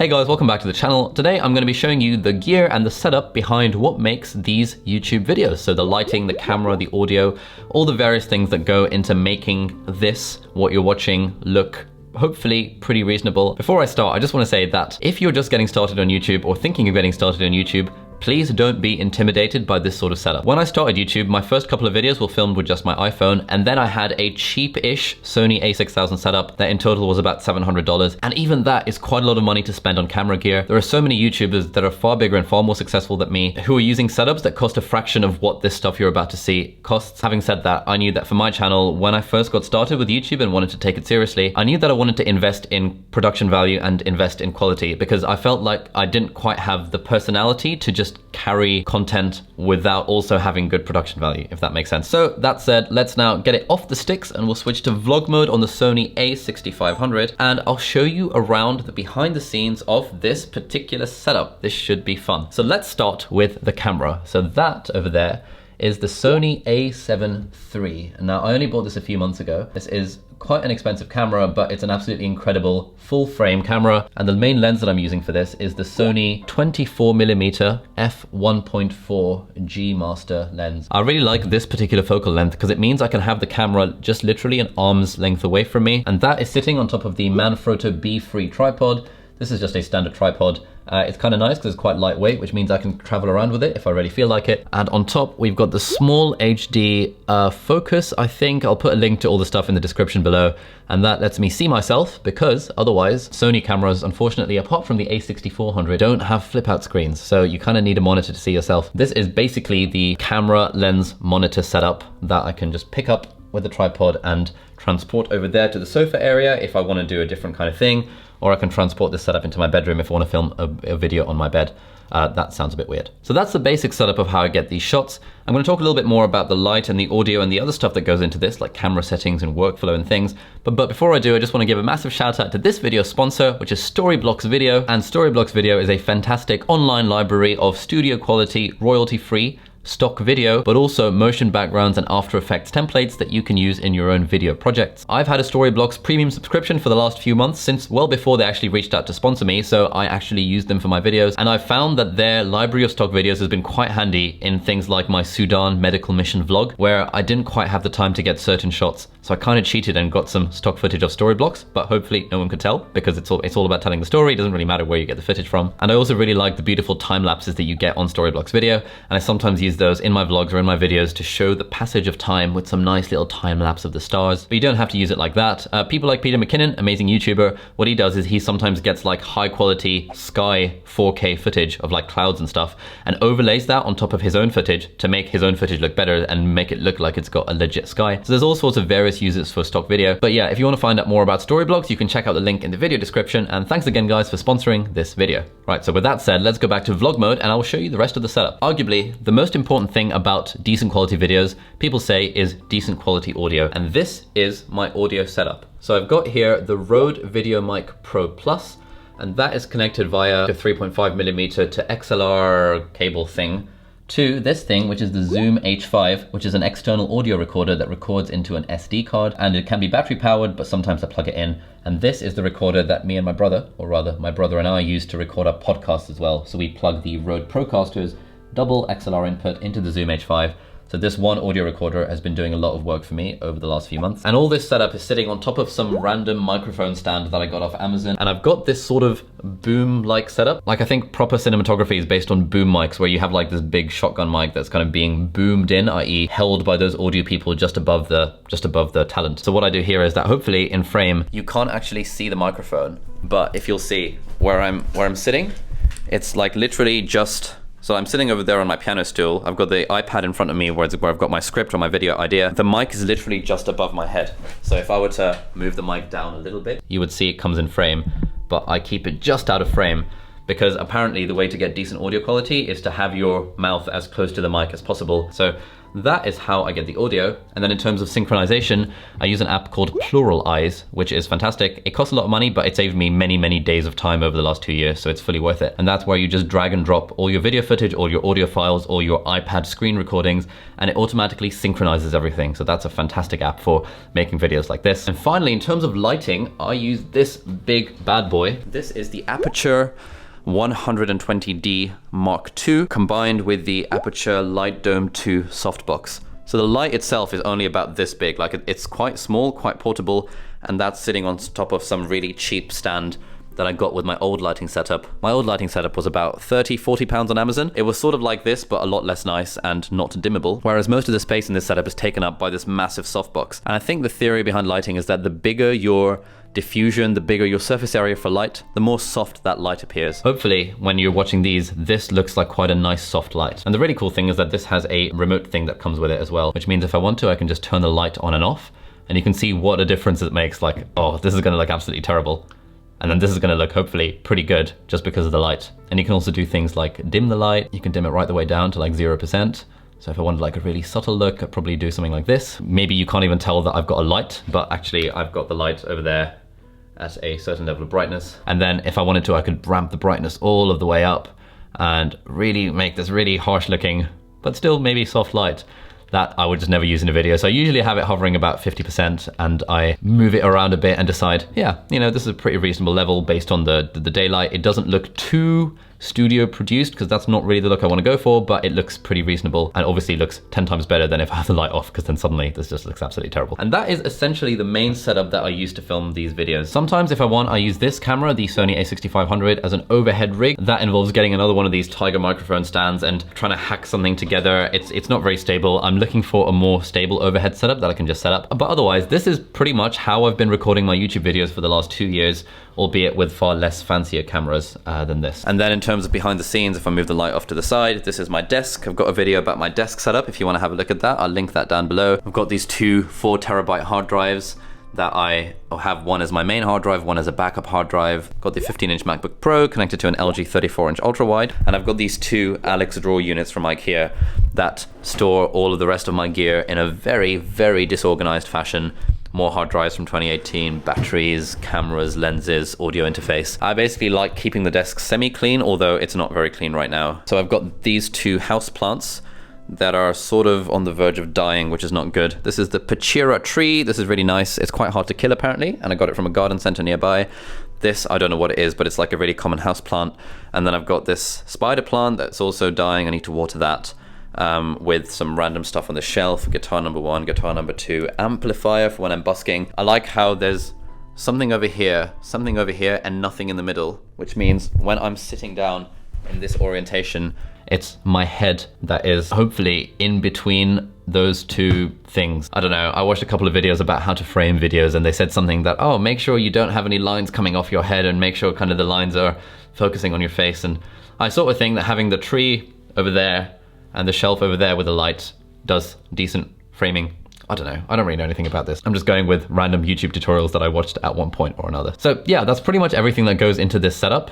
Hey guys, welcome back to the channel. Today I'm going to be showing you the gear and the setup behind what makes these YouTube videos. So the lighting, the camera, the audio, all the various things that go into making this, what you're watching, look hopefully pretty reasonable. Before I start, I just want to say that if you're just getting started on YouTube or thinking of getting started on YouTube, please don't be intimidated by this sort of setup. When I started YouTube, my first couple of videos were filmed with just my iPhone, and then I had a cheap-ish Sony a6000 setup that in total was about $700. And even that is quite a lot of money to spend on camera gear. There are so many YouTubers that are far bigger and far more successful than me who are using setups that cost a fraction of what this stuff you're about to see costs. Having said that, I knew that for my channel, when I first got started with YouTube and wanted to take it seriously, I knew that I wanted to invest in production value and invest in quality because I felt like I didn't quite have the personality to just carry content without also having good production value, if that makes sense. So that said, let's now get it off the sticks and we'll switch to vlog mode on the Sony a6500, and I'll show you around the behind the scenes of this particular setup. This should be fun. So let's start with the camera. So that over there is the Sony a7 III. Now I only bought this a few months ago. This is quite an expensive camera, but it's an absolutely incredible full frame camera. And the main lens that I'm using for this is the Sony 24mm f1.4 G Master lens. I really like this particular focal length because it means I can have the camera just literally an arm's length away from me. And that is sitting on top of the Manfrotto B3 tripod. This is just a standard tripod. It's kind of nice because it's quite lightweight, which means I can travel around with it if I really feel like it. And on top, we've got the small HD focus, I think. I'll put a link to all the stuff in the description below. And that lets me see myself because otherwise, Sony cameras, unfortunately, apart from the a6400, don't have flip out screens. So you kind of need a monitor to see yourself. This is basically the camera lens monitor setup that I can just pick up with the tripod and transport over there to the sofa area if I want to do a different kind of thing. Or I can transport this setup into my bedroom if I want to film a video on my bed. That sounds a bit weird. So that's the basic setup of how I get these shots. I'm going to talk a little bit more about the light and the audio and the other stuff that goes into this, like camera settings and workflow and things. But before I do, I just want to give a massive shout out to this video sponsor, which is Storyblocks Video. And Storyblocks Video is a fantastic online library of studio quality, royalty-free, stock video, but also motion backgrounds and After Effects templates that you can use in your own video projects. I've had a Storyblocks premium subscription for the last few months, since well before they actually reached out to sponsor me, so I actually use them for my videos, and I've found that their library of stock videos has been quite handy in things like my Sudan medical mission vlog, where I didn't quite have the time to get certain shots, so I kind of cheated and got some stock footage of Storyblocks, but hopefully no one could tell, because it's all about telling the story. It doesn't really matter where you get the footage from. And I also really like the beautiful time lapses that you get on Storyblocks Video, and I sometimes use those in my vlogs or in my videos to show the passage of time with some nice little time lapse of the stars. But you don't have to use it like that. People like Peter McKinnon, amazing YouTuber, what he does is he sometimes gets like high quality sky 4K footage of like clouds and stuff and overlays that on top of his own footage to make his own footage look better and make it look like it's got a legit sky. So there's all sorts of various uses for stock video. But yeah, if you want to find out more about Storyblocks, you can check out the link in the video description. And thanks again guys for sponsoring this video. Right, so with that said, let's go back to vlog mode and I will show you the rest of the setup. Arguably, the most important thing about decent quality videos, people say, is decent quality audio. And this is my audio setup. So I've got here the Rode VideoMic Pro Plus, and that is connected via a 3.5mm to XLR cable thing to this thing, which is the Zoom H5, which is an external audio recorder that records into an SD card, and it can be battery powered, but sometimes I plug it in. And this is the recorder that me and my brother, or rather my brother and I, use to record our podcasts as well. So we plug the Rode Procasters double XLR input into the Zoom H5. So this one audio recorder has been doing a lot of work for me over the last few months. And all this setup is sitting on top of some random microphone stand that I got off Amazon. And I've got this sort of boom-like setup. Like I think proper cinematography is based on boom mics, where you have like this big shotgun mic that's kind of being boomed in, i.e. held by those audio people just above the talent. So what I do here is that hopefully in frame, you can't actually see the microphone, but if you'll see where I'm sitting, it's like literally just, so I'm sitting over there on my piano stool. I've got the iPad in front of me where I've got my script or my video idea. The mic is literally just above my head. So if I were to move the mic down a little bit, you would see it comes in frame, but I keep it just out of frame because apparently the way to get decent audio quality is to have your mouth as close to the mic as possible. So that is how I get the audio. And then in terms of synchronization, I use an app called Plural Eyes, which is fantastic. It costs a lot of money, but it saved me many, many days of time over the last 2 years, so it's fully worth it. And that's where you just drag and drop all your video footage, all your audio files, all your iPad screen recordings, and it automatically synchronizes everything. So that's a fantastic app for making videos like this. And finally, in terms of lighting, I use this big bad boy. This is the Aperture 120D Mark II combined with the Aperture Light Dome 2 softbox. So the light itself is only about this big, like it's quite small, quite portable, and that's sitting on top of some really cheap stand that I got with my old lighting setup. My old lighting setup was about 30, 40 pounds on Amazon. It was sort of like this, but a lot less nice and not dimmable, whereas most of the space in this setup is taken up by this massive softbox. And I think the theory behind lighting is that the bigger your diffusion, the bigger your surface area for light, the more soft that light appears. Hopefully, when you're watching these, this looks like quite a nice soft light. And the really cool thing is that this has a remote thing that comes with it as well, which means if I want to, I can just turn the light on and off, and you can see what a difference it makes. Like, oh, this is gonna look absolutely terrible. And then this is gonna look hopefully pretty good just because of the light. And you can also do things like dim the light. You can dim it right the way down to like 0%. So if I wanted like a really subtle look, I'd probably do something like this. Maybe you can't even tell that I've got a light, but actually I've got the light over there at a certain level of brightness. And then if I wanted to, I could ramp the brightness all of the way up and really make this really harsh looking, but still maybe soft light that I would just never use in a video. So I usually have it hovering about 50% and I move it around a bit and decide, yeah, you know, this is a pretty reasonable level based on the daylight. It doesn't look too studio produced because that's not really the look I want to go for, but it looks pretty reasonable and obviously looks 10 times better than if I have the light off, because then suddenly this just looks absolutely terrible. And that is essentially the main setup that I use to film these videos. Sometimes if I want, I use this camera, the Sony a6500, as an overhead rig. That involves getting another one of these Tiger microphone stands and trying to hack something together. It's not very stable. I'm looking for a more stable overhead setup that I can just set up. But otherwise, this is pretty much how I've been recording my YouTube videos for the last 2 years, albeit with far less fancier cameras than this. And then in terms of behind the scenes, if I move the light off to the side, this is my desk. I've got a video about my desk setup. If you want to have a look at that, I'll link that down below. I've got these two 4 terabyte hard drives that I have. One as my main hard drive, one as a backup hard drive. Got the 15-inch MacBook Pro connected to an LG 34-inch ultra wide. And I've got these 2 Alex drawer units from IKEA that store all of the rest of my gear in a very, very disorganized fashion. More hard drives from 2018, batteries, cameras, lenses, audio interface. I basically like keeping the desk semi-clean, although it's not very clean right now. So I've got these 2 house plants that are sort of on the verge of dying, which is not good. This is the Pachira tree. This is really nice. It's quite hard to kill apparently, and I got it from a garden center nearby. This, I don't know what it is, but it's like a really common house plant. And then I've got this spider plant that's also dying. I need to water that. With some random stuff on the shelf, guitar number 1, guitar number 2, amplifier for when I'm busking. I like how there's something over here, and nothing in the middle, which means when I'm sitting down in this orientation, it's my head that is hopefully in between those 2 things. I don't know, I watched a couple of videos about how to frame videos and they said something that, oh, make sure you don't have any lines coming off your head and make sure kind of the lines are focusing on your face. And I sort of think that having the tree over there and the shelf over there with the light does decent framing. I don't know, I don't really know anything about this. I'm just going with random YouTube tutorials that I watched at one point or another. So yeah, that's pretty much everything that goes into this setup.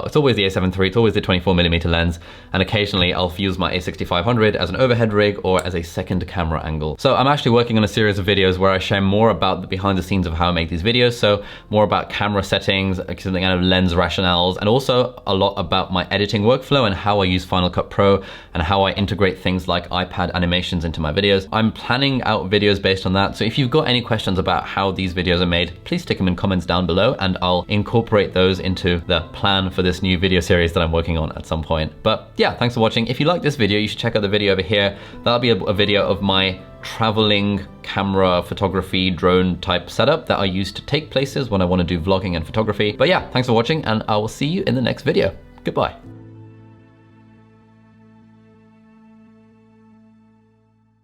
It's always the A7 III, it's always the 24mm lens, and occasionally I'll use my A6500 as an overhead rig or as a second camera angle. So I'm actually working on a series of videos where I share more about the behind the scenes of how I make these videos, so more about camera settings, some kind of lens rationales, and also a lot about my editing workflow and how I use Final Cut Pro and how I integrate things like iPad animations into my videos. I'm planning out videos based on that, so if you've got any questions about how these videos are made, please stick them in comments down below and I'll incorporate those into the plan for this new video series that I'm working on at some point. But yeah, thanks for watching. If you like this video, you should check out the video over here. That'll be a video of my traveling camera photography drone type setup that I use to take places when I want to do vlogging and photography. But yeah, thanks for watching and I will see you in the next video. Goodbye.